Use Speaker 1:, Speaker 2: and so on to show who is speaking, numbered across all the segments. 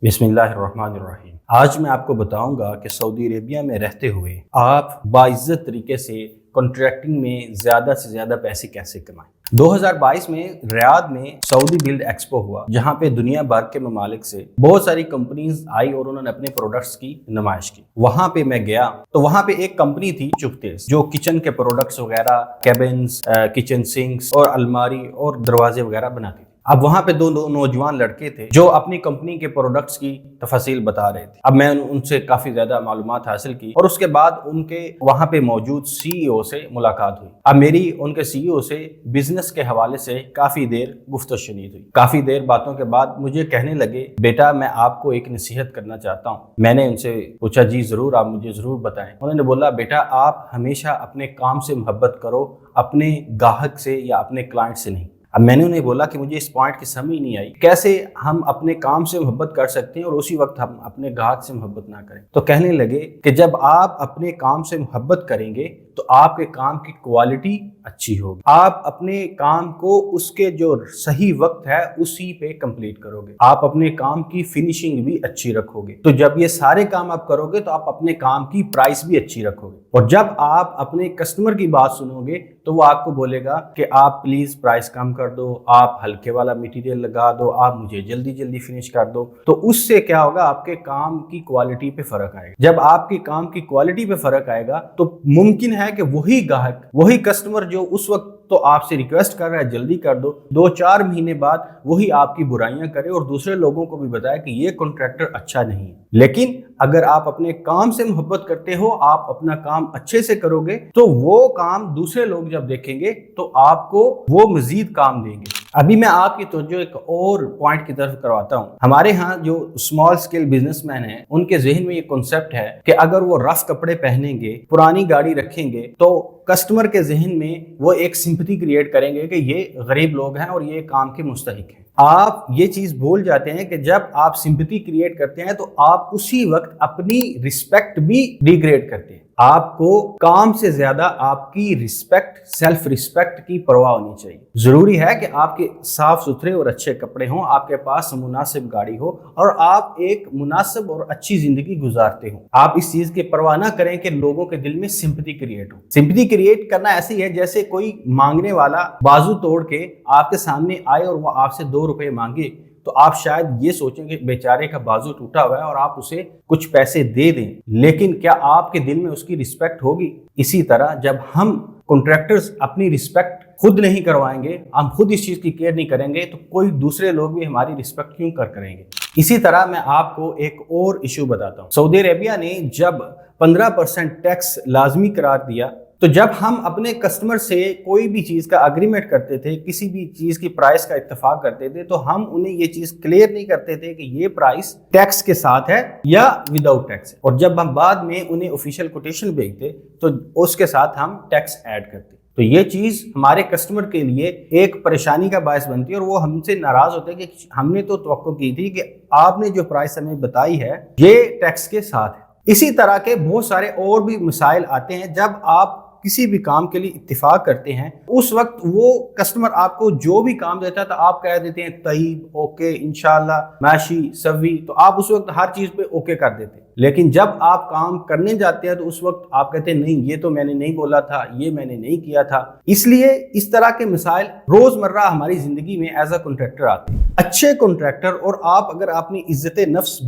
Speaker 1: बिस्मिल्लाहिर्रहमानिर्रहीम। आज मैं आपको बताऊंगा कि सऊदी अरेबिया में रहते हुए आप बाइज्जत तरीके से कॉन्ट्रैक्टिंग में ज़्यादा से ज़्यादा पैसे कैसे कमाएं। 2022 में रियाद में सऊदी बिल्ड एक्सपो हुआ, जहां पे दुनिया भर के ममालिक से बहुत सारी कंपनीज आई और उन्होंने अपने प्रोडक्ट्स की नुमाइश की। वहां पे मैं गया तो वहां पे एक कंपनी थी चुपतेस, जो किचन के प्रोडक्ट्स वगैरह, कैबिन्स, किचन सिंक्स और अलमारी और दरवाजे वगैरह बनाती थी। अब वहां पे दो नौजवान लड़के थे जो अपनी कंपनी के प्रोडक्ट्स की तफसील बता रहे थे। अब मैं उनसे काफी ज्यादा मालूमात हासिल की और उसके बाद उनके वहां पे मौजूद सीईओ से मुलाकात हुई। अब मेरी उनके सीईओ से बिजनेस के हवाले से काफी देर गुफ्तगू हुई। काफी देर बातों के बाद मुझे कहने लगे, बेटा मैं आपको एक नसीहत करना चाहता हूँ। मैंने उनसे पूछा, जी जरूर, आप मुझे जरूर बताएं। उन्होंने बोला, बेटा आप हमेशा अपने काम से मोहब्बत करो, अपने ग्राहक से या अपने क्लाइंट से नहीं। अब मैंने उन्हें बोला कि मुझे इस पॉइंट की समझ नहीं आई, कैसे हम अपने काम से मोहब्बत कर सकते हैं और उसी वक्त हम अपने ग्राहक से मोहब्बत ना करें। तो कहने लगे कि जब आप अपने काम से मोहब्बत करेंगे तो आपके काम की क्वालिटी अच्छी होगी, आप अपने काम को उसके जो सही वक्त है उसी पे कंप्लीट करोगे, आप अपने काम की फिनिशिंग भी अच्छी रखोगे। तो जब ये सारे काम आप करोगे तो आप अपने काम की प्राइस भी अच्छी रखोगे। और जब आप अपने कस्टमर की बात सुनोगे तो वो आपको बोलेगा कि आप प्लीज प्राइस कम कर दो, आप हल्के वाला मटेरियल लगा दो, आप मुझे जल्दी जल्दी फिनिश कर दो। तो उससे क्या होगा, आपके काम की क्वालिटी पे फर्क आएगा। जब आपके काम की क्वालिटी पे फर्क आएगा तो मुमकिन है कि वही ग्राहक, वही कस्टमर जो उस वक्त तो आपसे रिक्वेस्ट कर रहा है जल्दी कर दो, 2-4 महीने बाद वही आपकी बुराइयां करे और दूसरे लोगों को भी बताए कि ये कॉन्ट्रैक्टर अच्छा नहीं है। लेकिन अगर आप अपने काम से मोहब्बत करते हो, आप अपना काम अच्छे से करोगे, तो वो काम दूसरे लोग जब देखेंगे तो आपको वो मजीद काम देंगे। अभी मैं आपकी तवज्जो एक और पॉइंट की तरफ करवाता हूँ। हमारे यहाँ जो स्मॉल स्केल बिजनेसमैन हैं, उनके जहन में ये कॉन्सेप्ट है कि अगर वो रफ कपड़े पहनेंगे, पुरानी गाड़ी रखेंगे, तो कस्टमर के जहन में वो एक सिंपैथी क्रिएट करेंगे कि ये गरीब लोग हैं और ये काम के मुस्तहिक हैं। आप ये चीज भूल जाते हैं कि जब आप सिंपैथी क्रिएट करते हैं तो आप उसी वक्त अपनी रिस्पेक्ट भी डिग्रेड करते हैं। आपको काम से ज्यादा आपकी रिस्पेक्ट, सेल्फ रिस्पेक्ट की परवाह होनी चाहिए। जरूरी है कि आपके साफ सुथरे और अच्छे कपड़े हों, आपके पास मुनासिब गाड़ी हो और आप एक मुनासिब और अच्छी जिंदगी गुजारते हो। आप इस चीज की परवाह ना करें कि लोगों के दिल में सिंपैथी क्रिएट हो। सिंपैथी क्रिएट करना ऐसी है जैसे कोई मांगने वाला बाजू तोड़ के आपके सामने आए और वो आपसे 2 रुपए मांगे, तो आप शायद ये सोचें कि बेचारे का बाजू टूटा हुआ है और आप उसे कुछ पैसे दे दें, लेकिन क्या आपके दिल में उसकी रिस्पेक्ट होगी? इसी तरह जब हम कॉन्ट्रैक्टर्स अपनी रिस्पेक्ट खुद नहीं करवाएंगे, हम खुद इस चीज की केयर नहीं करेंगे, तो कोई दूसरे लोग भी हमारी रिस्पेक्ट क्यों करेंगे? इसी तरह मैं आपको एक और इशू बताता हूँ। सऊदी अरेबिया ने जब 15% टैक्स लाजमी करार दिया, तो जब हम अपने कस्टमर से कोई भी चीज का अग्रीमेंट करते थे, किसी भी चीज की प्राइस का इत्तेफाक करते थे, तो हम उन्हें ये चीज क्लियर नहीं करते थे कि ये प्राइस टैक्स के साथ है या विदाउट टैक्स है। और जब हम बाद में उन्हें ऑफिशियल कोटेशन भेजते तो उसके साथ हम टैक्स ऐड करते। तो ये चीज हमारे कस्टमर के लिए एक परेशानी का बायस बनती है और वो हमसे नाराज होते हैं कि हमने तो तवक्को की थी कि आपने जो प्राइस हमें बताई है ये टैक्स के साथ है। इसी तरह के बहुत सारे और भी मसाइल आते हैं। जब आप किसी भी काम के लिए इत्तिफाक करते हैं, उस वक्त वो कस्टमर आपको जो भी काम देता है तो आप कह देते हैं तय्यब, ओके, इंशाल्लाह, माशी, सवी, तो आप उस वक्त हर चीज पे ओके कर देते हैं। लेकिन जब आप काम करने जाते हैं तो उस वक्त आप कहते हैं नहीं, ये तो मैंने नहीं बोला था, ये मैंने नहीं किया था। इसलिए इस तरह के मिसाइल रोजमर्रा हमारी जिंदगी में एज अ कॉन्ट्रैक्टर आते हैं। अच्छे कॉन्ट्रैक्टर, और आप अगर अपनी इज्जत नफ्स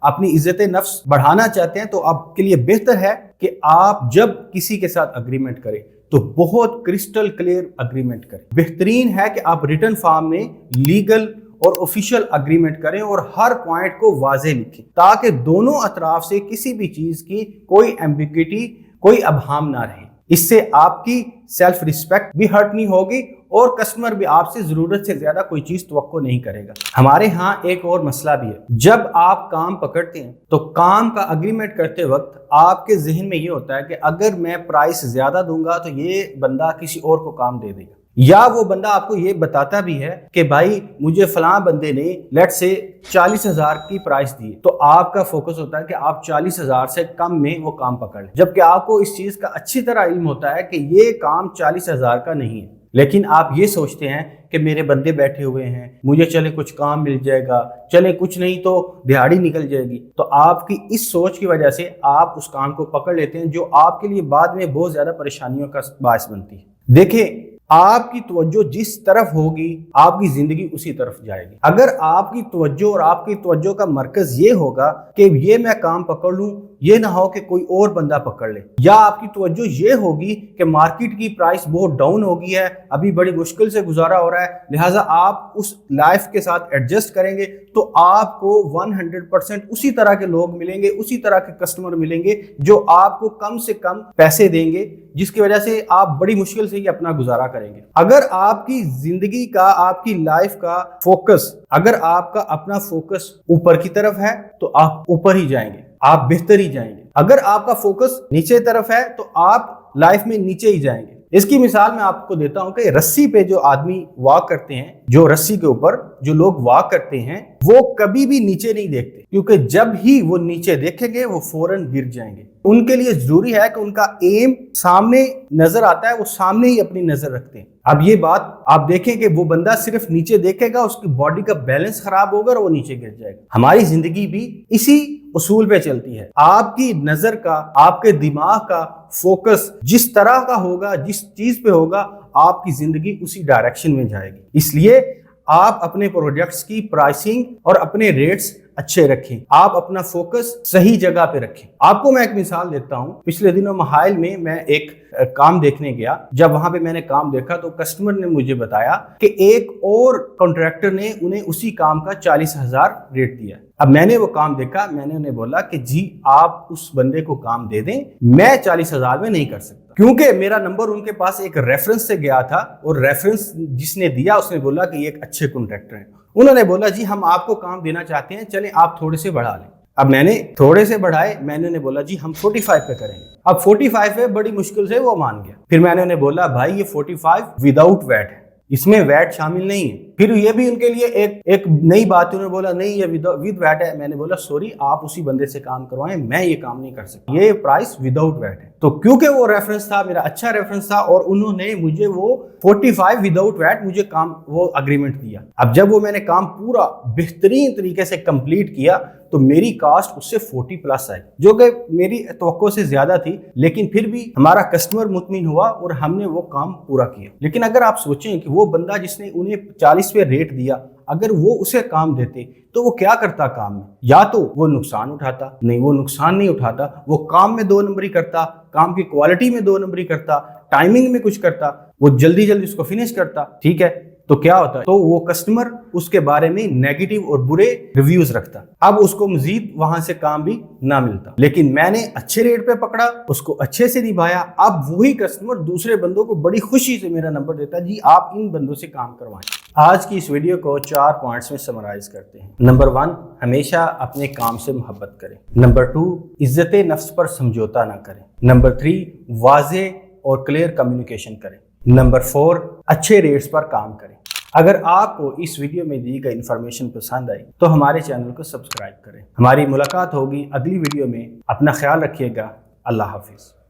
Speaker 1: अपनी इज्जत नफ्स बढ़ाना चाहते हैं तो आपके लिए बेहतर है कि आप जब किसी के साथ अग्रीमेंट करें तो बहुत क्रिस्टल क्लियर अग्रीमेंट करें। बेहतरीन है कि आप रिटन फॉर्म में लीगल और ऑफिशियल अग्रीमेंट करें और हर पॉइंट को वाज़ेह लिखें, ताकि दोनों अतराफ से किसी भी चीज की कोई एम्बिग्युइटी, कोई अबहम ना रहे। इससे आपकी सेल्फ रिस्पेक्ट भी हर्ट नहीं होगी और कस्टमर भी आपसे जरूरत से ज्यादा कोई चीज तवक्को नहीं करेगा। हमारे यहाँ एक और मसला भी है। जब आप काम पकड़ते हैं तो काम का अग्रीमेंट करते वक्त आपके जहन में ये होता है कि अगर मैं प्राइस ज्यादा दूंगा तो ये बंदा किसी और को काम दे देगा, या वो बंदा आपको ये बताता भी है कि भाई मुझे फलां बंदे ने लेट से 40,000 की प्राइस दी, तो आपका फोकस होता है कि आप 40,000 से कम में वो काम पकड़ लें, जबकि आपको इस चीज का अच्छी तरह इल्म होता है कि ये काम 40,000 का नहीं है। लेकिन आप ये सोचते हैं कि मेरे बंदे बैठे हुए हैं, मुझे चले कुछ काम मिल जाएगा, चले कुछ नहीं तो दिहाड़ी निकल जाएगी। तो आपकी इस सोच की वजह से आप उस काम को पकड़ लेते हैं जो आपके लिए बाद में बहुत ज्यादा परेशानियों का बायस बनती है। देखिए, आपकी तवज्जो जिस तरफ होगी आपकी जिंदगी उसी तरफ जाएगी। अगर आपकी तवज्जो और आपकी तवज्जो का मरकज ये होगा कि ये मैं काम पकड़ लूं, ये ना हो कि कोई और बंदा पकड़ ले, या आपकी तवज्जो ये होगी कि मार्केट की प्राइस बहुत डाउन हो गई है, अभी बड़ी मुश्किल से गुजारा हो रहा है, लिहाजा आप उस लाइफ के साथ एडजस्ट करेंगे, तो आपको 100% उसी तरह के लोग मिलेंगे, उसी तरह के कस्टमर मिलेंगे जो आपको कम से कम पैसे देंगे, जिसकी वजह से आप बड़ी मुश्किल से ही अपना गुजारा करेंगे। अगर आपकी जिंदगी का, आपकी लाइफ का फोकस, अगर आपका अपना फोकस ऊपर की तरफ है तो आप ऊपर ही जाएंगे, आप बेहतर ही जाएंगे। अगर आपका फोकस नीचे तरफ है तो आप लाइफ में नीचे ही जाएंगे। इसकी मिसाल मैं आपको देता हूं कि रस्सी पे जो आदमी वॉक करते हैं, जो रस्सी के ऊपर जो लोग वॉक करते हैं, वो कभी भी नीचे नहीं देखते, क्योंकि जब ही वो नीचे देखेंगे वो फौरन गिर जाएंगे। उनके लिए जरूरी है कि उनका एम सामने नजर आता है, वो सामने ही अपनी नजर रखते हैं। अब ये बात आप देखें कि वो बंदा सिर्फ नीचे देखेगा, उसकी बॉडी का बैलेंस खराब होगा और वो नीचे गिर जाएगा। हमारी जिंदगी भी इसी उसूल पे चलती है। आपकी नजर का, आपके दिमाग का फोकस जिस तरह का होगा, जिस चीज पे होगा, आपकी जिंदगी उसी डायरेक्शन में जाएगी। इसलिए आप अपने प्रोडक्ट्स की प्राइसिंग और अपने रेट्स अच्छे रखें, आप अपना फोकस सही जगह पे रखें। आपको मैं एक मिसाल देता हूं। पिछले दिनों महाइल में मैं एक काम देखने गया। जब वहां पे मैंने काम देखा तो कस्टमर ने मुझे बताया कि एक और कॉन्ट्रैक्टर ने उन्हें उसी काम का 40,000 रेट दिया। अब मैंने वो काम देखा, मैंने उन्हें बोला कि जी आप उस बंदे को काम दे दें, मैं 40,000 में नहीं कर सकता, क्योंकि मेरा नंबर उनके पास एक रेफरेंस से गया था और रेफरेंस जिसने दिया उसने बोला कि ये एक अच्छे कॉन्ट्रैक्टर हैं। उन्होंने बोला जी हम आपको काम देना चाहते हैं, चलें आप थोड़े से बढ़ा लें। अब मैंने थोड़े से बढ़ाए, मैंने उन्हें बोला जी हम 45 पे करेंगे। अब 45 पे बड़ी मुश्किल से वो मान गया। फिर मैंने उन्हें बोला भाई ये 45 विदाउट वैट है, इसमें वैट शामिल नहीं है। फिर ये भी उनके लिए एक नई बात, उन्होंने बोला नहीं ये विद वैट है। मैंने बोला सॉरी आप उसी बंदे से काम करवाएं, मैं ये काम नहीं कर सकता, ये प्राइस विदाउट वैट है। तो क्योंकि वो रेफरेंस था, मेरा अच्छा रेफरेंस था, और उन्होंने मुझे वो 45 विदाउट वैट मुझे काम, वो अग्रीमेंट दिया। अब जब वो मैंने काम पूरा बेहतरीन तरीके से कंप्लीट किया तो मेरी कास्ट उससे 40+ आई, जो कि मेरी तवक्को से ज्यादा थी, लेकिन फिर भी हमारा कस्टमर मुतमिन हुआ और हमने वो काम पूरा किया। लेकिन अगर आप सोचें कि वो बंदा जिसने उन्हें 40 पे रेट दिया, अगर वो उसे काम देते तो वो क्या करता काम में? या तो वो नुकसान उठाता, नहीं वो नुकसान नहीं उठाता, वो काम में 2 नंबरी करता, काम की क्वालिटी में 2 नंबरी करता, टाइमिंग में कुछ करता, वो जल्दी जल्दी उसको फिनिश करता। ठीक है, तो क्या होता है, तो वो कस्टमर उसके बारे में नेगेटिव और बुरे रिव्यूज रखता, अब उसको मजीद वहां से काम भी ना मिलता। लेकिन मैंने अच्छे रेट पे पकड़ा, उसको अच्छे से निभाया, अब वही कस्टमर दूसरे बंदों को बड़ी खुशी से मेरा नंबर देता, जी आप इन बंदों से काम करवाएं। आज की इस वीडियो को 4 पॉइंट्स में समराइज करते हैं। नंबर 1, हमेशा अपने काम से मोहब्बत करें। नंबर 2, इज्जत नफ्स पर समझौता ना करें। नंबर 3, वाज़े और क्लियर कम्युनिकेशन करें। नंबर 4, अच्छे रेट्स पर काम करें। अगर आपको इस वीडियो में दी गई इन्फॉर्मेशन पसंद आई तो हमारे चैनल को सब्सक्राइब करें। हमारी मुलाकात होगी अगली वीडियो में। अपना ख्याल रखिएगा। अल्लाह हाफिज।